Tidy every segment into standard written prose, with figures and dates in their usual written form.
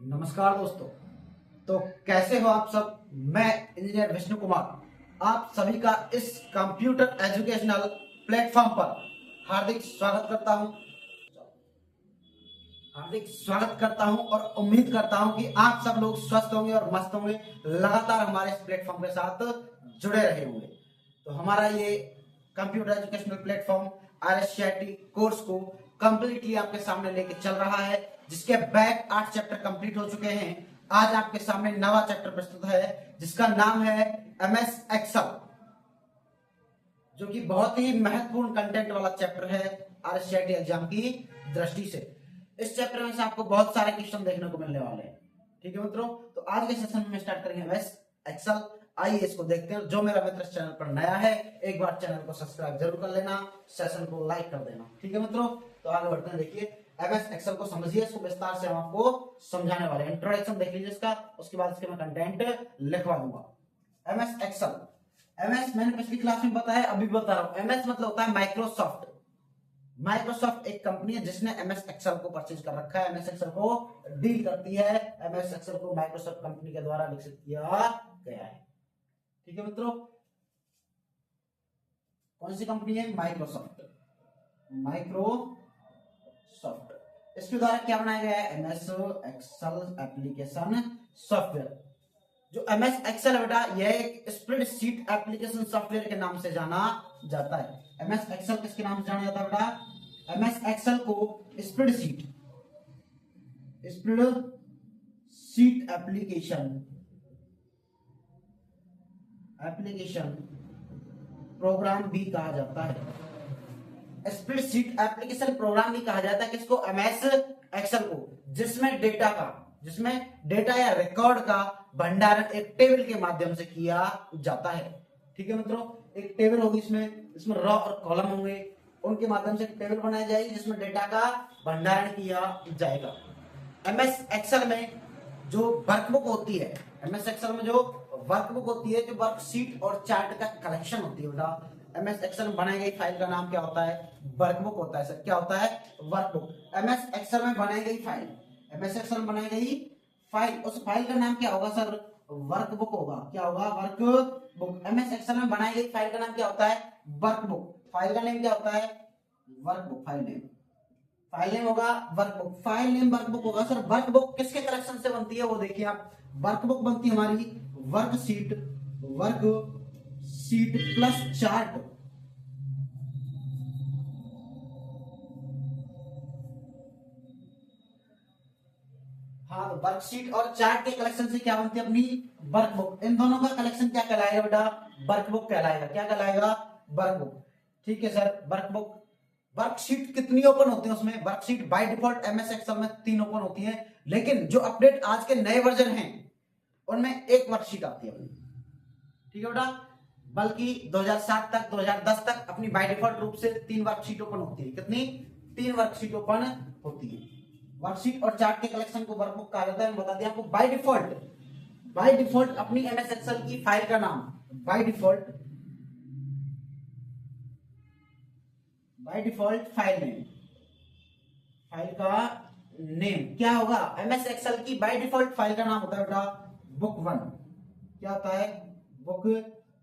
नमस्कार दोस्तों। तो कैसे हो आप सब। मैं इंजीनियर विष्णु कुमार आप सभी का इस कंप्यूटर एजुकेशनल प्लेटफॉर्म पर हार्दिक स्वागत करता हूं और उम्मीद करता हूं कि आप सब लोग स्वस्थ होंगे और मस्त होंगे, लगातार हमारे इस प्लेटफॉर्म के साथ जुड़े रहे होंगे। तो हमारा ये computer educational platform RSCIT course को कंप्लीटली आपके सामने लेके चल रहा है, जिसके बैक 8 चैप्टर कंप्लीट हो चुके हैं। आज आपके सामने नवा चैप्टर प्रस्तुत है जिसका नाम है MS एक्सेल, जो कि बहुत ही महत्वपूर्ण कंटेंट वाला चैप्टर है RSCIT एग्जाम की दृष्टि से। इस चैप्टर में से आपको बहुत सारे क्वेश्चन देखने को मिलने वाले हैं। ठीक है मित्रों, तो आज के सेशन में स्टार्ट करेंगे MS एक्सेल। आइए इसको देखते हैं। जो मेरा मित्र इस चैनल पर नया है, एक बार चैनल को सब्सक्राइब जरूर कर लेना, सेशन को लाइक कर देना। ठीक है मित्रों, तो आगे बढ़ते हैं। देखिए MS एक्सेल को समझिए, इसको विस्तार से हम आपको समझाने वाले हैं। इंट्रोडक्शन देख लीजिए इसका, उसके बाद इसके मैं कंटेंट लिखवा दूंगा। MS एक्सेल, MS मैंने पिछली क्लास में बताया, अभी बता रहा हूं। MS मतलब होता है माइक्रोसॉफ्ट। माइक्रोसॉफ्ट एक कंपनी है जिसने MS एक्सेल को परचेज कर रखा है, MS एक्सेल को डील करती है। MS एक्सेल को माइक्रोसॉफ्ट कंपनी के द्वारा विकसित किया गया है। ठीक है मित्रों, कौन सी कंपनी है? माइक्रोसॉफ्ट। इसके द्वारा क्या बनाया गया है? MS excel application software. जो MS एक्सेल है बेटा, यह एक स्प्रेडशीट एप्लीकेशन सॉफ्टवेयर के नाम से जाना जाता है। MS एक्सेल किसके नाम से जाना जाता है बेटा? MS एक्सेल को स्प्रेडशीट एप्लीकेशन प्रोग्राम भी कहा जाता है। स्प्रेडशीट एप्लीकेशन प्रोग्राम भी कहा जाता है किसको? MS एक्सेल को, जिसमें डेटा या रिकॉर्ड का भंडारण एक टेबल के माध्यम से किया जाता है। ठीक है मित्रों, एक टेबल होगी, इसमें रॉ और कॉलम होंगे, उनके माध्यम से एक टेबल बनाई जाएगी जिसमें डेटा का भंडारण किया जाएगा। MS एक्सेल में जो वर्कबुक होती है, MS एक्सेल में जो वर्कबुक होती है, जो वर्कशीट और चार्ट का कलेक्शन होती है बेटा, MS एक्सेल में बनाई गई फाइल का नाम क्या होता है? वर्कबुक होता है सर। क्या होता है? वर्कबुक। MS एक्सेल में बनाई गई फाइल, MS एक्सेल में बनाई गई फाइल, उस फाइल का नाम क्या होगा सर? वर्कबुक होगा। क्या होगा? वर्कबुक। MS एक्सेल में बनाई गई फाइल का नाम क्या होता है? वर्कबुक। फाइल का नेम क्या होता है? वर्कबुक। फाइल नेम होगा वर्कबुक। फाइल नेम वर्कबुक होगा सर। वर्कबुक किसके कलेक्शन से बनती है वो देखिए आप। वर्कबुक बनती है हमारी वर्कशीट प्लस चार्ट। हाँ, तो वर्कशीट और चार्ट के कलेक्शन से क्या बनती है? अपनी वर्कबुक। इन दोनों का कलेक्शन क्या कहलाएगा बेटा? वर्कबुक कहलाएगा। क्या कहलाएगा? वर्कबुक। ठीक है सर, वर्कबुक। वर्कशीट कितनी ओपन होती है उसमें? Worksheet by default MS excel में 3 ओपन होती है, लेकिन जो अपडेट आज के नए वर्जन हैं उनमें एक वर्कशीट आती है अपनी। ठीक है बेटा, बल्कि 2007 तक 2010 तक अपनी बाय डिफॉल्ट रूप से 3 वर्कशीट ओपन होती है। कितनी? 3 वर्कशीट ओपन होती है। वर्कशीट और चार्ट के कलेक्शन को वर्कबुक कहा जाता है। बता दिया आपको। बाय डिफॉल्ट अपनी MS एक्सेल की फाइल का नाम, बाय डिफॉल्ट फाइल का नेम क्या होगा? MS एक्सेल की बाय डिफॉल्ट फाइल का नाम होता है बेटा बुक 1। क्या होता है? बुक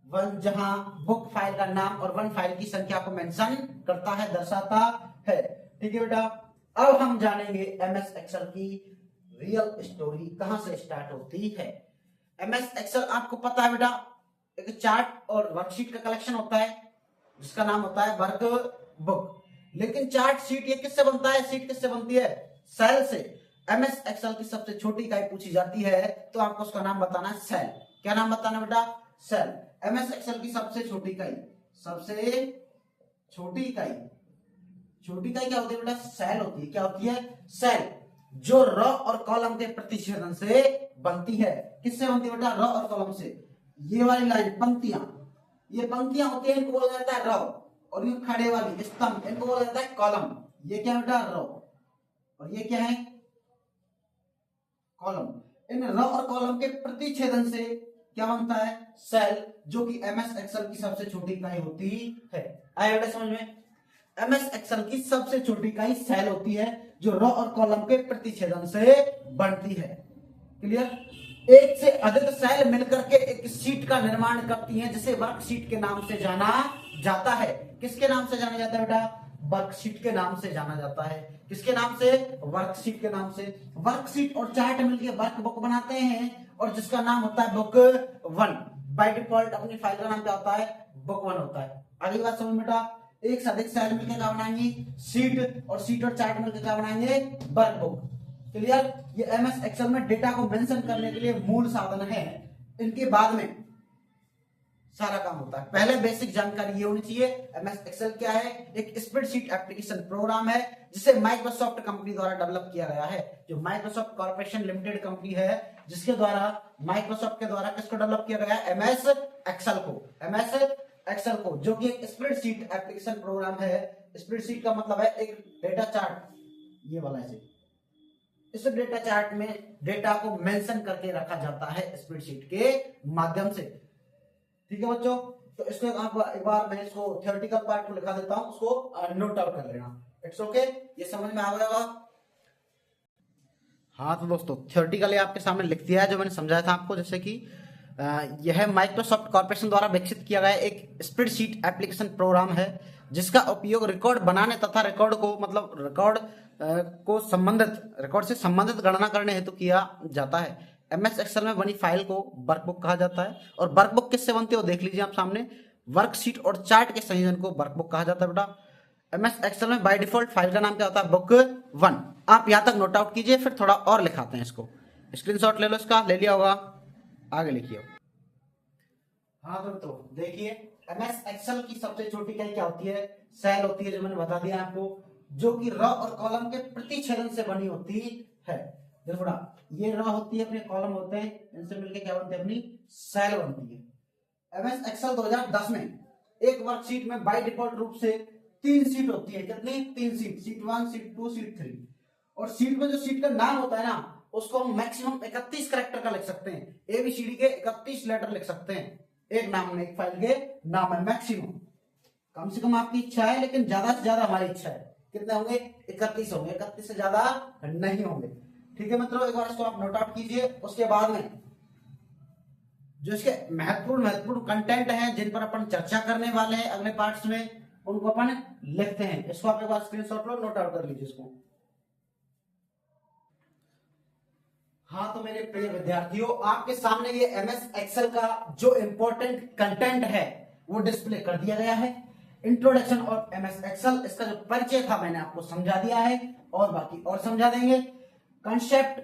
1, जहां बुक फाइल का नाम और 1 फाइल की संख्या को मेंशन करता है, दर्शाता है। ठीक है बेटा, अब हम जानेंगे MS एक्सेल की रियल स्टोरी कहां से स्टार्ट होती है। MS एक्सेल आपको पता है बेटा, एक चार्ट और वर्कशीट का कलेक्शन होता है जिसका नाम होता है वर्कबुक। लेकिन चार्ट शीट ये किससे बनता है? शीट किससे बनती है? सेल से। MS एक्सेल की सबसे छोटी इकाई पूछी जाती है तो आपको उसका नाम बताना है सेल। क्या नाम बताना बेटा? सेल। MS एक्सेल की सबसे छोटी इकाई क्या होती है बेटा? सेल होती है। क्या होती है? सेल, जो रॉ और कॉलम के प्रतिच्छेदन से बनती है। किससे बनती है बेटा? रॉ और कॉलम से। ये वाली लाइन, ये पंक्तियां होती है, इनको बोला जाता है रॉ, और ये खड़े वाली स्तंभ, इनको बोला जाता है कॉलम। ये क्या बेटा? रॉ, और ये क्या है? कॉलम। इन रॉ और कॉलम के प्रतिच्छेदन से क्या बनता है? सेल, जो कि MS एक्सेल की सबसे छोटी इकाई होती है। आया बेटा समझ में? MS एक्सेल की सबसे छोटी इकाई सेल होती है, जो रॉ और कॉलम के प्रतिच्छेदन से बनती है। क्लियर। एक से अधिक सेल मिलकर के एक शीट का निर्माण करती हैं, जिसे वर्कशीट के नाम से जाना जाता है। किसके नाम से जाना जाता है बेटा? वर्कशीट के नाम से जाना जाता है। किसके नाम से? वर्कशीट के नाम से। वर्कशीट और चार्ट मिलकर वर्कबुक बनाते हैं, और जिसका नाम होता है बुक 1। बाय डिफॉल्ट अपनी फाइल का नाम क्या होता है? बुक 1 होता है। अगली बात समझ बेटा, एक से अधिक सेल मिलकर क्या बनाएंगे? शीट, और शीट और चार्ट मिलकर क्या बनाएंगे? वर्कबुक। क्लियर। ये एमएस एक्सेल में डेटा को मेंशन करने के लिए मूल साधन है। इनके बाद में सारा काम होता है। पहले बेसिक जानकारी ये होनी चाहिए, एमएस एक्सेल क्या है? एक स्प्रेडशीट एप्लीकेशन प्रोग्राम है, जिसे माइक्रोसॉफ्ट कंपनी द्वारा डेवलप किया गया है। जो माइक्रोसॉफ्ट कॉर्पोरेशन लिमिटेड कंपनी है, जिसके द्वारा माइक्रोसॉफ्ट के द्वारा किसको डेवलप किया गया है? एमएस एक्सेल को। एमएस एक्सेल को, जो कि एक स्प्रेडशीट एप्लीकेशन प्रोग्राम है। स्प्रेडशीट का मतलब है एक डेटा चार्ट, ये वाला है। इस डेटा चार्ट में डेटा को मेंशन करके रखा जाता है स्प्रेडशीट के माध्यम से। ठीक है बच्चों, तो इसको एक बार मैं इसको थ्योरेटिकल पार्ट को लिखा देता हूं, उसको नोट आउट कर लेना। इट्स ओके, ये समझ में आ गया होगा। हाँ तो दोस्तों, थ्योरेटिकली आपके सामने लिख दिया है जो मैंने समझाया था आपको। जैसे कि यह माइक्रोसॉफ्ट कॉर्पोरेशन द्वारा विकसित किया गया एक स्प्रेडशीट एप्लीकेशन प्रोग्राम है, जिसका उपयोग रिकॉर्ड बनाने तथा रिकॉर्ड को मतलब रिकॉर्ड से संबंधित गणना करने हेतु किया जाता है। एमएस एक्सेल में बनी फाइल को वर्कबुक कहा जाता है। और वर्कबुक किससे बनती है वो देख लीजिए आप सामने। वर्कशीट और चार्ट के संयोजन को वर्कबुक कहा जाता है बेटा। एमएस एक्सेल में बाय डिफॉल्ट फाइल का नाम क्या होता है? बुक 1। आप यहां तक नोट आउट कीजिए, फिर थोड़ा और लिखाते हैं इसको। स्क्रीनशॉट ले लो इसका, ले लिया होगा, आगे लिखिए। हाँ दोस्तों देखिए, एमएस एक्सेल की सबसे छोटी इकाई क्या होती है? सेल होती है, जो मैंने बता दिया आपको, जो कि रॉ और कॉलम के प्रतिच्छेदन से बनी होती है। देखो ना, ये रॉ होती है, अपने कॉलम होते हैं, इनसे मिलकर क्या बनती है? अपनी सेल बनती है। एमएस एक्सेल 2010 में एक वर्कशीट में बाय डिफॉल्ट रूप से 3 शीट होती है। कितनी? 3 शीट, शीट 1, शीट 2, शीट 3। और शीट में जो शीट का नाम होता है ना, उसको हम मैक्सिमम 31 कैरेक्टर का लिख सकते हैं। एबीसीडी के 31 लेटर लिख सकते हैं एक नाम में, एक फाइल के नाम है। मैक्सिमम, कम से कम आपकी इच्छा है, लेकिन ज्यादा से ज्यादा हमारी इच्छा है। कितने होंगे? 31 होंगे, 31 से ज्यादा नहीं होंगे। ठीक है मित्रों, एक बार इसको आप नोट आउट कीजिए। उसके बाद में जो इसके महत्वपूर्ण कंटेंट हैं, जिन पर अपन चर्चा करने वाले हैं अगले पार्ट्स में, उनको अपन लिखते हैं। इसको आप एक बार स्क्रीनशॉट लो, नोट आउट कर लीजिए इसको। हाँ तो मेरे प्रिय विद्यार्थियों, आपके सामने ये एमएस एक्सेल का जो इंपॉर्टेंट कंटेंट है वो डिस्प्ले कर दिया गया है। इंट्रोडक्शन ऑफ एमएस एक्सेल, इसका जो परिचय था मैंने आपको समझा दिया है, और बाकी और समझा देंगे। Concept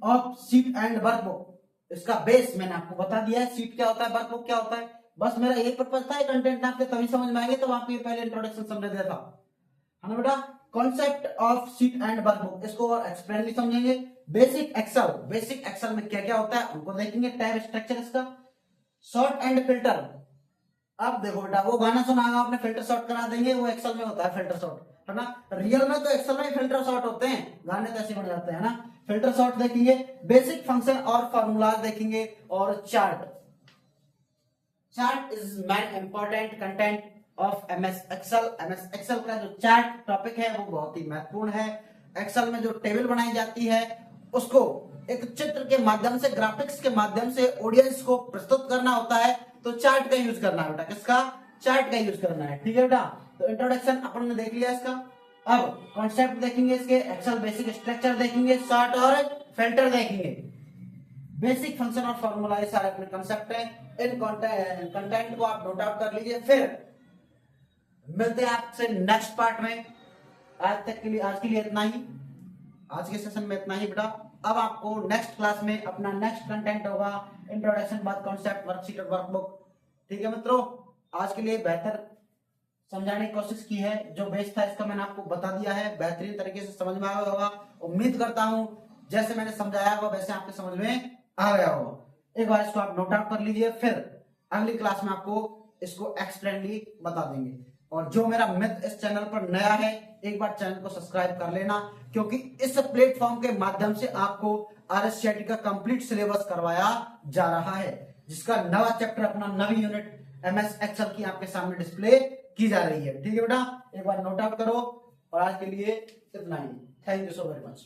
of sheet and workbook, इसका बेस मैंने आपको बता दिया है। शीट क्या होता है, वर्कबुक क्या होता है, बस मेरा यही पर्पज था। कंटेंट आपके तभी समझ में आएंगे तो आपको पहले इंट्रोडक्शन समझ दिया था, है ना बेटा। Concept of sheet and workbook, इसको और एक्सप्लेनली समझेंगे। बेसिक एक्सेल में क्या क्या होता है उनको देखेंगे। टैब स्ट्रक्चर इसका, सॉर्ट एंड फिल्टर। अब देखो बेटा, वो गाना सुना होगा आपने, फिल्टर सॉर्ट करा देंगे, वो एक्सेल में होता है फिल्टर सॉर्ट, है ना। रियल में तो एक्सेल में फिल्टर सॉर्ट होते हैं, गाने तो ऐसे बन जाते हैं ना। फिल्टर सॉर्ट देखेंगे, बेसिक फंक्शन और फॉर्मूलाज देखेंगे, और chart is main important content of MS excel. MS excel का जो चार्ट टॉपिक है वो बहुत ही महत्वपूर्ण है। एक्सेल में जो टेबल बनाई जाती है उसको एक चित्र के माध्यम से, ग्राफिक्स के माध्यम से ऑडियंस को प्रस्तुत करना होता है, तो चार्ट का यूज करना है बेटा। किसका? चार्ट का यूज करना है। ठीक है बेटा, तो इंट्रोडक्शन अपन ने देख लिया इसका। अब कॉन्सेप्ट देखेंगे इसके, एक्सेल बेसिक स्ट्रक्चर देखेंगे, सॉर्ट और फिल्टर देखेंगे, बेसिक फंक्शन और फॉर्मूला, ये सारे अपने कॉन्सेप्ट है। इन कंटेंट को आप नोट आउट कर लीजिए। फिर मिलते हैं आपसे नेक्स्ट पार्ट में। आज के लिए इतना ही, आज के सेशन में इतना ही बेटा। अब आपको नेक्स्ट क्लास में अपना नेक्स्ट कंटेंट होगा इंट्रोडक्शन, बाद कॉन्सेप्ट, वर्कशीट और वर्कबुक। ठीक है मित्रों, आज के लिए बेहतर समझाने की कोशिश की है। जो बेस था इसका मैंने आपको बता दिया है, बेहतरीन तरीके से समझ में आया होगा। उम्मीद करता हूं जैसे मैंने समझाया होगा वैसे आपके समझ में आ गया होगा। एक बार इसको आप नोट आउट कर लीजिए, फिर अगली क्लास में आपको इसको एक्सप्लेनली बता देंगे। और जो मेरा मित्र इस चैनल पर नया है, एक बार चैनल को सब्सक्राइब कर लेना, क्योंकि इस प्लेटफॉर्म के माध्यम से आपको आरएससीआईटी का कंप्लीट सिलेबस करवाया जा रहा है, जिसका नवा चैप्टर, अपना नवी यूनिट एमएस एक्सेल की आपके सामने डिस्प्ले की जा रही है। ठीक है बेटा, एक बार नोट आउट करो। और आज के लिए इतना ही। Thank you so very much.